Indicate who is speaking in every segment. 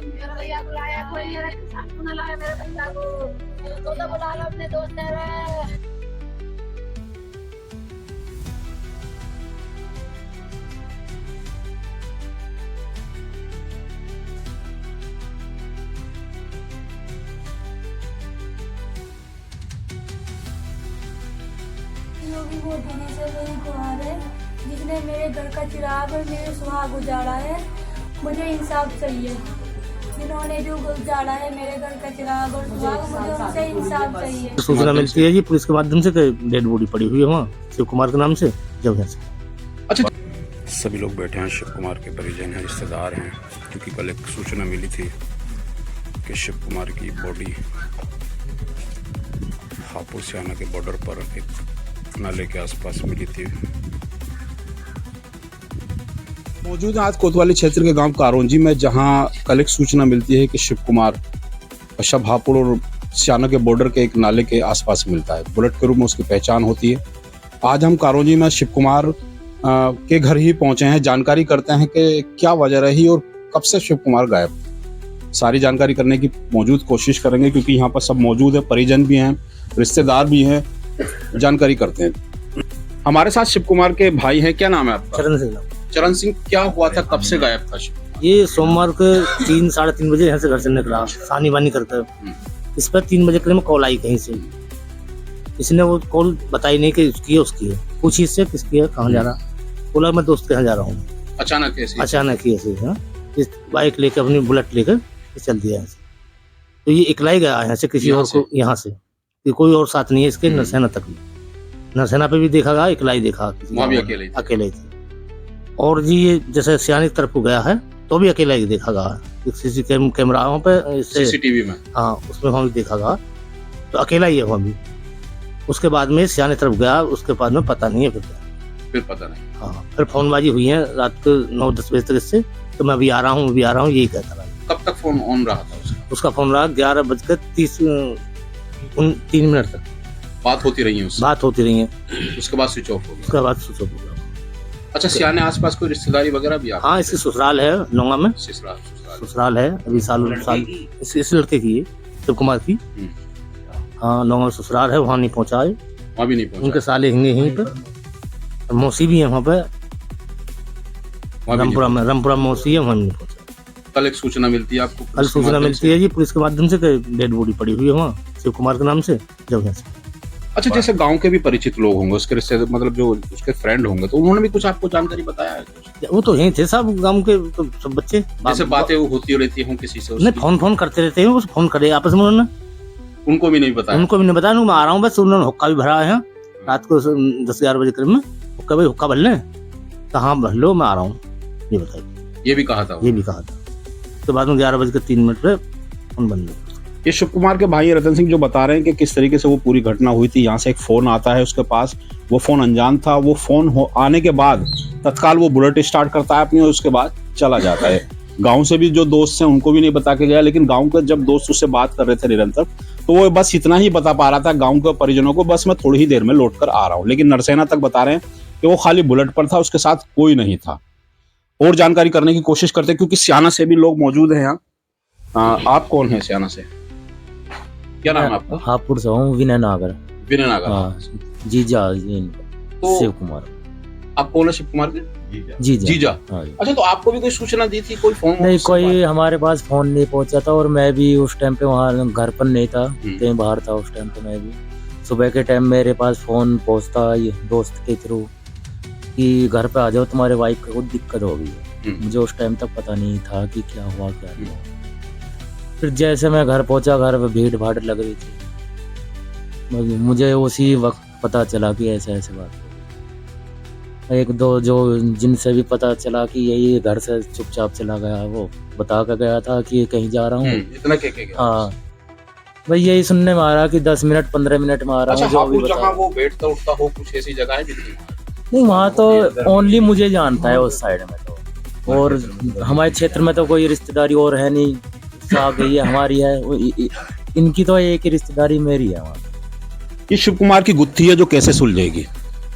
Speaker 1: मेरा भैया बुलाया कोई है, सामने लाया मेरे भैया को, तो बुला लो अपने दोस्त है।
Speaker 2: योगी वो धनी से मेरी गुहार है जिसने मेरे घर का चिराग और मेरे सुहाग उजाड़ा है। मुझे इंसाफ चाहिए। जिन्होंने जो उजाड़ा है मेरे घर का चिराग और सुहाग, मुझे उनसे इंसाफ चाहिए।
Speaker 3: सूचना मिलती है जी पुलिस के माध्यम से कि डेड बॉडी पड़ी हुई है वहाँ शिव कुमार के नाम से जब से।
Speaker 4: अच्छा, सभी लोग बैठे हैं, शिव कुमार के परिजन हैं, रिश्तेदार हैं, क्योंकि कल एक सूचना मिली थी कि शिव कुमार की बॉडी हापुड़ सियाना के बॉर्डर पर एक नाले के आसपास मिली थी। मौजूद है आज कोतवाली क्षेत्र के गांव कारोंजी में, जहां कल एक सूचना मिलती है कि शिव कुमार का शव हापुड़ और सियाना के बॉर्डर के एक नाले के आसपास मिलता है। बुलेट के रूप में उसकी पहचान होती है। आज हम कारोंजी में शिव कुमार के घर ही पहुंचे हैं, जानकारी करते हैं कि क्या वजह रही और कब से शिव कुमार गायब। सारी जानकारी करने की मौजूद कोशिश करेंगे, क्योंकि यहाँ पर सब मौजूद है, परिजन भी हैं, रिश्तेदार भी हैं, जानकारी करते हैं। हमारे साथ शिव कुमार के भाई हैं, क्या नाम है आपका?
Speaker 3: चरण सिंह।
Speaker 4: चरण सिंह, क्या हुआ था, कब से गायब था शिव कुमार?
Speaker 3: ये सोमवार को 3 साढ़े 3 बजे यहाँ से घर से निकला, सानी बानी करते। इस पर 3 बजे करीब में कॉल आई कहीं से। इसने वो कॉल बताई नहीं कि उसकी है, उसकी है। पूछी इससे किसकी है, कहाँ जा रहा, बोला मैं दोस्त के यहाँ जा रहा हूँ।
Speaker 4: अचानक कैसे?
Speaker 3: अचानक ही ऐसे इस बाइक लेकर अपनी बुलेट लेकर चल दिया यहाँ से। तो ये इकला ही गया यहाँ से, किसी और को यहाँ से, कोई और साथ नहीं है इसके। नरसेना तक भी, नरसेना पे भी देखा गया, इकला ही देखा,
Speaker 4: वहाँ भी अकेले
Speaker 3: ही थे। और जी ये जैसे सियानी की तरफ को गया है तो भी अकेला ही देखा गया, सीसी कैमराओं पे,
Speaker 4: सीसीटीवी में,
Speaker 3: हाँ उसमें वहाँ भी देखा गया, तो अकेला ही है वहाँ भी। उसके बाद में सियानी तरफ गया, उसके बाद में पता नहीं है
Speaker 4: फिर पता नहीं।
Speaker 3: हाँ, फिर फोनबाजी हुई है रात को 9-10 बजे तक इससे, तो मैं अभी आ रहा हूँ यही कहता रहा।
Speaker 4: कब तक फोन ऑन रहा था
Speaker 3: उसका फोन रहा 11:30 तक
Speaker 4: बात होती रही है उससे?
Speaker 3: बात होती रही है।
Speaker 4: उसके बाद स्विच ऑफ हो गया?
Speaker 3: उसके बाद स्विच ऑफ हो गया।
Speaker 4: अच्छा, सियाने आसपास कोई रिश्तेदारी वगैरह भी?
Speaker 3: हाँ, इसकी ससुराल है लोंगा में। ससुराल है, अभी साल इस लड़के की है, शिव कुमार की। हाँ, लोंगा में ससुराल है, वहाँ नहीं पहुँचा है।
Speaker 4: वहाँ भी नहीं पहुँचा?
Speaker 3: उनके साले हिंगे यहीं पे, मौसी भी है वहाँ पे, रामपुरा मौसी है, वहाँ नहीं पहुँचा।
Speaker 4: कल एक सूचना मिलती है आपको?
Speaker 3: कल सूचना मिलती है जी पुलिस के माध्यम से कि डेड बॉडी पड़ी हुई है वहाँ शिव कुमार के नाम से जब से।
Speaker 4: अच्छा, जैसे गांव के भी परिचित लोग होंगे, उसके रिश्ते मतलब जो उसके फ्रेंड होंगे, तो उन्होंने भी कुछ आपको जानकारी बताया है?
Speaker 3: वो तो यहीं थे सब गांव के, तो सब बच्चे।
Speaker 4: जैसे बातें होती रहती हों किसी से?
Speaker 3: नहीं, फोन करते रहते हैं, उस फोन करे आपस में उन्होंने।
Speaker 4: उनको भी नहीं बताया?
Speaker 3: उनको भी नहीं बताया, मैं आ रहा हूँ बस। उन्होंने हुक्का भी भरा है रात को 10-11 बजे करीब में, हुक्का भाई हुक्का भर लें, तो हाँ भर लो, मैं आ रहा हूँ, ये बताइए।
Speaker 4: ये भी कहा था?
Speaker 3: ये भी कहा था। तो बाद में 11:03 पे फोन बंद हो।
Speaker 4: ये शिव कुमार के भाई रतन सिंह जो बता रहे हैं कि किस तरीके से वो पूरी घटना हुई थी। यहाँ से एक फोन आता है उसके पास, वो फोन अनजान था। वो फोन आने के बाद तत्काल वो बुलेट स्टार्ट करता है अपनी, और उसके बाद चला जाता है। गांव से भी जो दोस्त हैं उनको भी नहीं बता के गया, लेकिन गांव के जब दोस्त उससे बात कर रहे थे निरंतर, तो वो बस इतना ही बता पा रहा था गांव के परिजनों को, बस मैं थोड़ी ही देर में लौट कर आ रहा हूँ। लेकिन नरसेना तक बता रहे हैं कि वो खाली बुलेट पर था, उसके साथ कोई नहीं था। और जानकारी करने की कोशिश करते हैं, क्योंकि सियाना से भी लोग मौजूद हैं यहाँ। आप कौन है सियाना से? क्या नाम है आपका?
Speaker 5: हापुड़ से हूँ, विनय नागर।
Speaker 4: विनय नागर?
Speaker 5: हाँ, जीजा
Speaker 4: तो
Speaker 5: शिव कुमार।
Speaker 4: आप कौन है शिव कुमार के? जीजा।
Speaker 5: हाँ।
Speaker 4: अच्छा, तो आपको भी कोई सूचना दी थी? कोई फोन?
Speaker 5: नहीं, कोई हमारे पास फोन नहीं पहुंचा था, और मैं भी उस टाइम पे वहाँ घर पर नहीं था, कहीं बाहर था उस टाइम पे। मैं भी सुबह के टाइम मेरे पास फोन पहुंचता ये दोस्त के थ्रू कि घर पे आ जाओ, तुम्हारे वाइफ को दिक्कत हो गई है। मुझे उस टाइम तक पता नहीं था कि क्या हुआ क्या नहीं। फिर जैसे मैं घर पहुंचा, घर पे भीड़ भाड़ लग रही थी, मुझे उसी वक्त पता चला कि ऐसे ऐसे बात। एक दो जो जिनसे भी पता चला कि यही घर से चुपचाप चला गया, वो बता कर गया था कि कहीं जा रहा हूँ।
Speaker 4: इतना कह के गया?
Speaker 5: हाँ भाई, यही सुनने में आ रहा कि 10 मिनट 15 मिनट में आ रहा हूँ।
Speaker 4: अच्छा, जहाँ वो बैठता उठता हो, कुछ ऐसी जगह है?
Speaker 5: नहीं, वहाँ तो ओनली मुझे जानता है उस साइड में तो, और हमारे क्षेत्र में तो कोई रिश्तेदारी और है नहीं। साहब गई है हमारी है, इनकी तो एक ही रिश्तेदारी मेरी है वहाँ।
Speaker 4: ये शिव कुमार की गुत्थी है जो कैसे सुलझेगी?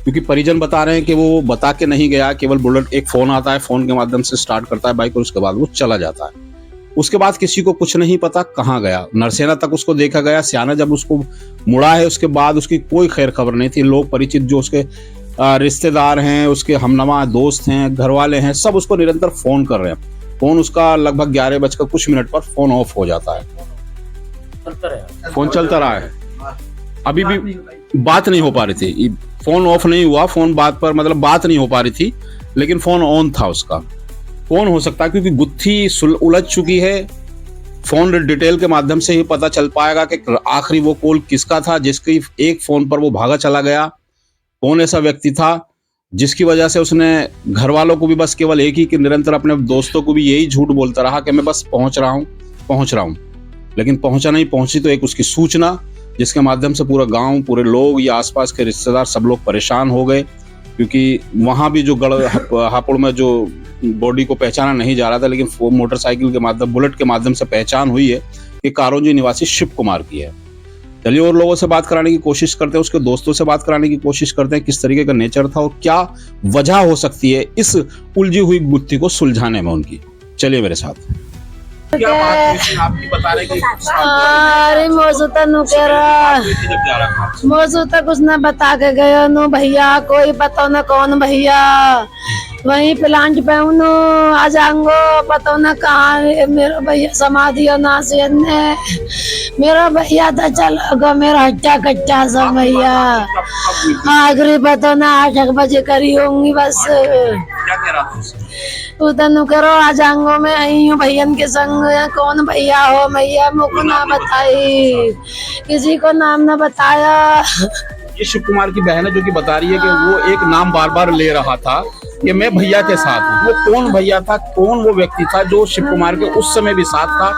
Speaker 4: क्योंकि परिजन बता रहे हैं कि वो बता के नहीं गया, केवल बुलेट, एक फोन आता है, फोन के माध्यम से स्टार्ट करता है बाइक और उसके बाद वो चला जाता है। उसके बाद किसी को कुछ नहीं पता कहाँ गया। नरसेना तक उसको देखा गया, सियाना जब उसको मुड़ा है उसके बाद उसकी कोई खैर खबर नहीं थी। लोग परिचित जो उसके रिश्तेदार हैं, उसके हमनवा दोस्त हैं, घर वाले हैं, सब उसको निरंतर फोन कर रहे हैं। फोन उसका लगभग 11 कुछ मिनट पर फोन ऑफ हो जाता है। फोन चलता रहा है, अभी भी बात नहीं हो पा रही थी। फोन ऑफ नहीं हुआ, फोन बात पर मतलब बात नहीं हो पा रही थी, लेकिन फोन ऑन था उसका। कौन हो सकता है, क्योंकि गुत्थी उलझ चुकी है। फोन डिटेल के माध्यम से ही पता चल पाएगा कि आखिरी वो कॉल किसका था, जिसकी एक फोन पर वो भागा चला गया। कौन ऐसा व्यक्ति था जिसकी वजह से उसने घर वालों को भी बस केवल एक ही कि निरंतर अपने दोस्तों को भी यही झूठ बोलता रहा कि मैं बस पहुंच रहा हूं, लेकिन पहुंचा नहीं। पहुंची तो एक उसकी सूचना, जिसके माध्यम से पूरा गांव, पूरे लोग या आसपास के रिश्तेदार सब लोग परेशान हो गए, क्योंकि वहां भी जो हापुड़ में जो बॉडी को पहचाना नहीं जा रहा था, लेकिन मोटरसाइकिल के माध्यम, बुलेट के माध्यम से पहचान हुई है कि कारोंजी निवासी शिव कुमार की है। चलिए और लोगों से बात कराने की कोशिश करते हैं, उसके दोस्तों से बात कराने की कोशिश करते हैं, किस तरीके का नेचर था और क्या वजह हो सकती है इस उलझी हुई गुत्थी को सुलझाने में उनकी। चलिए मेरे साथ। क्या बात हुई आपकी, बता रहे कि
Speaker 1: अरे मौजूदा नु कह रहा, मौजूदा कुछ ना बता के गयो नु भैया, कोई बताओ ना कौन भैया, वहीं प्लांट पे हूँ आ जाऊंगो, पता ना कहाँ मेरा भैया समाधि और नासियत ने, मेरा भैया था चलो मेरा हट्टा कट्टा सब भैया, आखिरी पता ना 8 बजे करी होंगी बस।
Speaker 4: क्या कह रहा था
Speaker 1: उधर करो आ जाऊंगो, मैं आई हूँ भैया के संग, कौन भैया हो भैया, मुझको ना बताई, किसी को नाम ना बताया।
Speaker 4: ये शिव कुमार की बहन है जो कि बता रही है कि वो एक नाम बार बार ले रहा था कि मैं भैया के साथ हूँ। वो कौन भैया था, कौन वो व्यक्ति था जो शिव कुमार के उस समय भी साथ था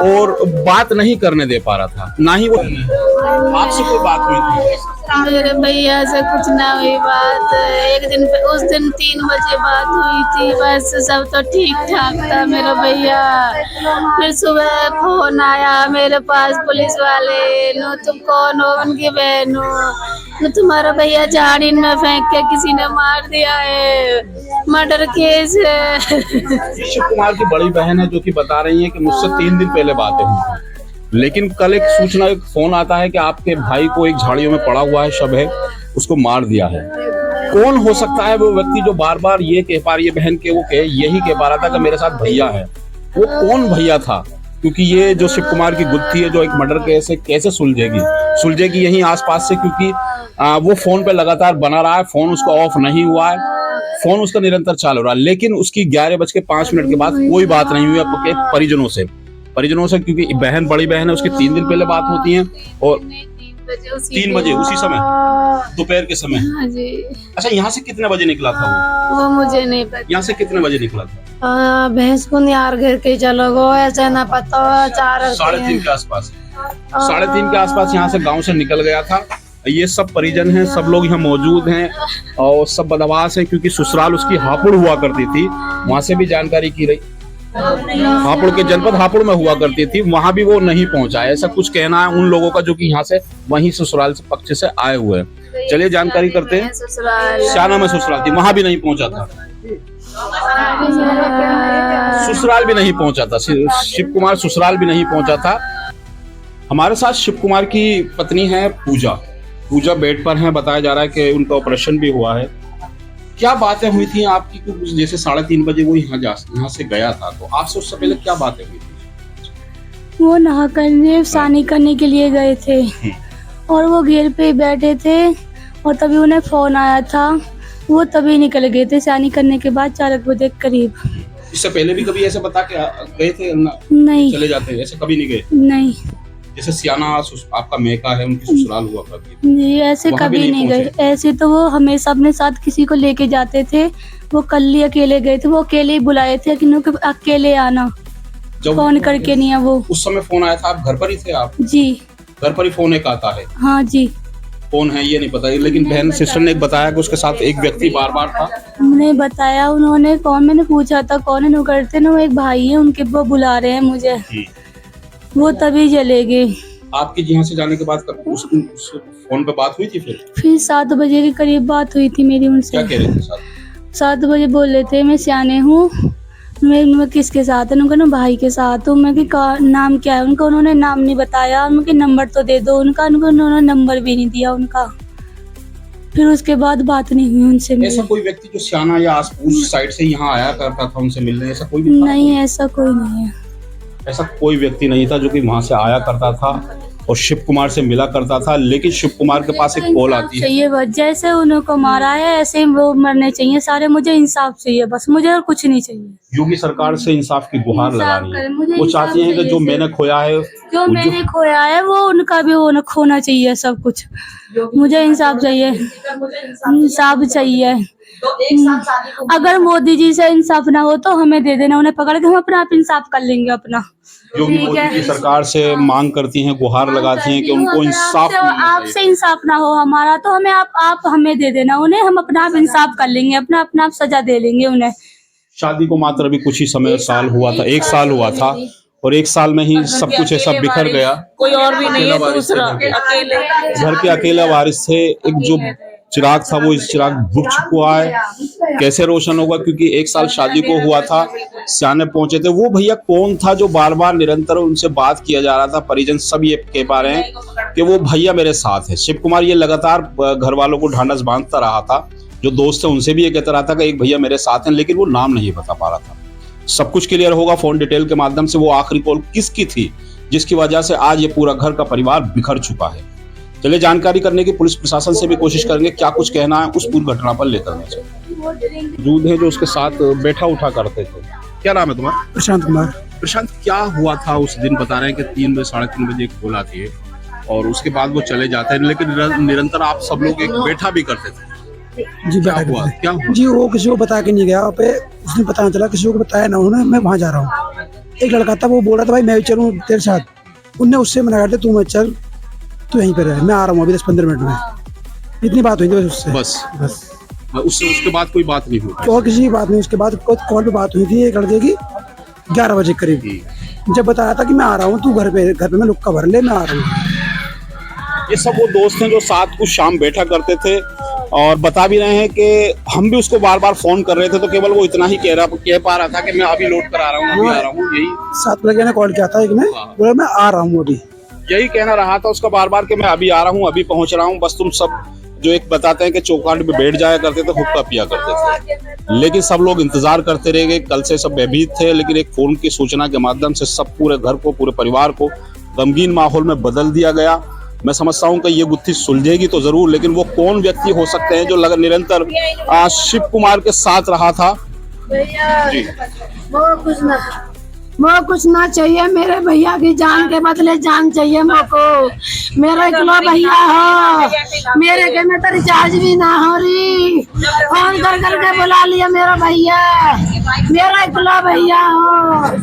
Speaker 4: और बात नहीं करने दे पा रहा था, ना ही वो आपसे कोई बात हुई थी?
Speaker 1: मेरे भैया से कुछ ना हुई बात, एक दिन उस दिन 3 बजे बात हुई थी बस, सब तो ठीक ठाक था मेरा भैया। फिर सुबह फोन आया मेरे पास पुलिस वाले, नो तुम कौन हो, उनकी बहन हो, तुम्हारा भैया झाड़ी में फेंक के किसी ने मार दिया है, मर्डर केस है।
Speaker 4: शिव कुमार की बड़ी बहन है जो कि बता रही है कि मुझसे 3 दिन पहले बातें हुई, लेकिन कल एक सूचना, एक फोन आता है कि आपके भाई को एक झाड़ियों में पड़ा हुआ है, शव है, उसको मार दिया है। कौन हो सकता है वो व्यक्ति जो बार बार ये कह पा रही है बहन के, वो यही कह पा रहा था कि मेरे साथ भैया है। वो कौन भैया था, क्योंकि ये जो शिव कुमार की गुत्थी है जो एक मर्डर केस है, कैसे सुलझेगी यहीं आसपास से, क्योंकि वो फोन पे लगातार बना रहा है, फोन उसका ऑफ नहीं हुआ है, फोन उसका निरंतर चालू रहा, लेकिन उसकी 11:05 के बाद कोई बात नहीं हुई आपके परिजनों से, क्योंकि बहन, बड़ी बहन है, उसकी 3 दिन पहले बात होती है और 3 बजे उसी समय दोपहर के समय।
Speaker 1: हाँ जी।
Speaker 4: अच्छा, यहाँ से कितने बजे निकला था
Speaker 1: वो मुझे नहीं पता।
Speaker 4: यहाँ से कितने बजे निकला था?
Speaker 1: भैंस को निहार घर के चलो गो, ऐसा ना पता,
Speaker 4: 3:30 के आसपास, 3:30 के आसपास यहाँ से गाँव से निकल गया था। ये सब परिजन हैं, सब लोग यहाँ मौजूद हैं और सब बदमाश है, क्योंकि ससुराल उसकी हापुड़ हुआ करती थी, वहां से भी जानकारी की रही, हापुड़ के जनपद हापुड़ में हुआ करती थी, वहां भी वो नहीं पहुंचा, ऐसा कुछ कहना है उन लोगों का जो कि यहाँ से वहीं ससुराल से पक्ष से आए हुए हैं। चलिए जानकारी करते हैं। सियाना में ससुराल थी, वहां भी नहीं पहुंचा था, ससुराल भी नहीं पहुंचा था, शिव कुमार ससुराल भी नहीं पहुंचा था। हमारे साथ शिव कुमार की पत्नी है पूजा बेड पर हैं, बताया जा रहा है कि उनका ऑपरेशन भी हुआ है। क्या बातें हुई थी आपकी, क्योंकि जैसे 3:30 बजे वो यहाँ से गया था, तो आपसे उससे पहले क्या बातें हुई थी?
Speaker 2: वो नहा करने सानी करने के लिए गए थे और वो घेर पे बैठे थे और तभी उन्हें फोन आया था, वो तभी निकल गए थे सानी करने के बाद 4 बजे करीब।
Speaker 4: इससे पहले भी कभी ऐसे बता के गए थे?
Speaker 2: नहीं,
Speaker 4: चले जाते ऐसे कभी नहीं गए?
Speaker 2: नहीं।
Speaker 4: जैसे सियाना आपका मेका है, उनकी ससुराल हुआ कभी?
Speaker 2: नहीं, ऐसे कभी नहीं गए। ऐसे तो वो हमेशा अपने साथ किसी को लेके जाते थे, वो कल ही अकेले गए थे, वो अकेले ही बुलाए थे कि अकेले आना, फोन करके नहीं है वो।
Speaker 4: उस समय फोन आया था, आप घर पर ही थे? आप
Speaker 2: जी
Speaker 4: घर पर ही फोन एक आता है?
Speaker 2: हाँ जी।
Speaker 4: कौन है ये नहीं पता, लेकिन बहन सिस्टर ने बताया कि उसके साथ एक व्यक्ति बार था।
Speaker 2: उन्होंने बताया, उन्होंने कौन, मैंने पूछा था कौन है, नो करते ना, वो एक भाई है उनके, वो बुला रहे हैं मुझे, वो तभी चले गए।
Speaker 4: आपके यहाँ से जाने के बाद उस फोन पे बात हुई थी? फिर
Speaker 2: 7 बजे के करीब बात हुई थी मेरी उनसे।
Speaker 4: क्या कह रहे थे?
Speaker 2: 7 बजे बोल रहे थे मैं सियाने हूँ, मैं किसके साथ है, उनका ना भाई के साथ हूँ। मैं कि नाम क्या है उनका, उन्होंने नाम नहीं बताया। उनके नंबर तो दे दो उनका, उन्होंने नंबर भी नहीं दिया उनका। फिर उसके बाद बात नहीं हुई उनसे मेरी।
Speaker 4: ऐसा कोई व्यक्ति जो सियाना या उस साइड से यहाँ आया करता था उनसे मिलने, ऐसा कोई भी था?
Speaker 2: नहीं, ऐसा कोई नहीं है।
Speaker 4: ऐसा कोई व्यक्ति नहीं था जो कि वहां से आया करता था और शिव कुमार से मिला करता था। लेकिन शिव कुमार के पास एक कॉल आती है।
Speaker 2: चाहिए बस, जैसे उनको मारा है ऐसे ही वो मरने चाहिए सारे। मुझे इंसाफ चाहिए बस, मुझे और कुछ नहीं चाहिए।
Speaker 4: योगी सरकार से इंसाफ की गुहार लगानी है।
Speaker 2: मुझे
Speaker 4: वो चाहती हैं कि जो मैंने खोया है,
Speaker 2: जो मैंने खोया है वो उनका भी वो खोना चाहिए सब कुछ। मुझे इंसाफ चाहिए, इंसाफ चाहिए। अगर मोदी जी से इंसाफ ना हो तो हमें दे देना, उन्हें पकड़ के हम अपना आप इंसाफ कर लेंगे अपना।
Speaker 4: योगी मोदी की सरकार से मांग करती हैं, गुहार लगाती हैं कि उनको इंसाफ मिलना चाहिए।
Speaker 2: आपसे इंसाफ ना हो हमारा तो हमें आप हमें दे देना उन्हें, हम अपना आप इंसाफ कर लेंगे, अपना आप सजा दे लेंगे उन्हें।
Speaker 4: शादी को मात्र अभी कुछ ही समय साल हुआ था, 1 साल हुआ था और 1 साल में ही सब कुछ ऐसा बिखर गया।
Speaker 6: कोई और भी नहीं है, दूसरा अकेले
Speaker 4: घर के अकेला वारिस थे। एक जो चिराग था वो इस चिराग बुझ चुका है। कैसे रोशन होगा, क्योंकि 1 साल शादी को हुआ था, सियाने पहुंचे थे। वो भैया कौन था जो बार बार निरंतर उनसे बात किया जा रहा था? परिजन सब ये कह पा रहे हैं कि वो भैया मेरे साथ है। शिव कुमार ये लगातार घर वालों को ढांढस बांधता रहा था। जो दोस्त है उनसे भी ये कहता रहा था कि एक भैया मेरे साथ हैं, लेकिन वो नाम नहीं बता पा रहा था। सब कुछ क्लियर होगा फोन डिटेल के माध्यम से। वो आखिरी कॉल किसकी थी जिसकी वजह से आज ये पूरा घर का परिवार बिखर चुका है? चलिए जानकारी करने की पुलिस प्रशासन से भी कोशिश करेंगे, क्या कुछ कहना है उस पूरी घटना पर लेकर। मौजूद है जो उसके साथ बैठा उठा करते थे। क्या नाम है तुम्हारा?
Speaker 7: प्रशांत कुमार।
Speaker 4: प्रशांत, क्या हुआ था उस दिन? बता रहे हैं कि 3 बजे 3:30 बजे कॉल आती है और उसके बाद वो चले जाते हैं, लेकिन निरंतर आप सब लोग एक बैठा भी करते थे।
Speaker 7: जी
Speaker 4: क्या
Speaker 7: बैठा
Speaker 4: हुआ? क्या हुआ?
Speaker 7: जी वो किसी को बता के नहीं गया पे, उसने पता नहीं चला, किसी को बताया ना उन्होंने। मैं वहाँ जा रहा हूँ। एक लड़का था वो बोल रहा था भाई मैं भी चलूँ तेरे साथ। उनने उससे मना कर दिया, तू मत चल, तू यहीं पर रह, मैं आ रहा हूँ अभी 10-15 मिनट में। इतनी बात हुई थी बस उससे।
Speaker 4: बस उससे उसके बाद कोई बात नहीं हुई?
Speaker 7: और किसी की बात नहीं। उसके बाद कॉल पे बात हुई थी एक लड़के की 11 बजे करीब, जब बताया था कि मैं आ रहा हूँ, तू घर पे मैं लुक्का भर ले, मैं आ रहा हूँ।
Speaker 4: ये सब वो दोस्त हैं जो साथ कुछ शाम बैठा करते थे और बता भी रहे हैं कि हम भी उसको बार बार फोन कर रहे थे तो केवल वो इतना ही कह पा रहा था कि मैं अभी लौट कर आ रहा हूँ, अभी आ रहा हूँ। यही
Speaker 7: 7 लड़के ने कॉल किया था, एक ने बोला मैं आ रहा हूँ अभी।
Speaker 4: यही कहना रहा था उसका बार बार कि मैं अभी आ रहा हूँ, अभी पहुंच रहा हूँ। बस तुम सब जो एक बताते हैं कि चौकाट पे बैठ जाया करते थे, हुक्का पिया करते थे, लेकिन सब लोग इंतजार करते रह गए। कल से सब भयभीत थे, लेकिन एक फोन की सूचना के माध्यम से सब पूरे घर को, पूरे परिवार को गमगीन माहौल में बदल दिया गया। मैं समझता हूँ कि ये गुत्थी सुलझेगी तो जरूर, लेकिन वो कौन व्यक्ति हो सकते हैं जो निरंतर शिव कुमार के साथ रहा था? जी
Speaker 1: वो कुछ ना चाहिए, मेरे भैया की जान के बदले जान चाहिए मुझको। मेरा इकलौता भैया हो, मेरे के में तो रिचार्ज भी ना हो रही, फोन कर करके बुला लिया मेरा भैया, मेरा इकलौता भैया हो।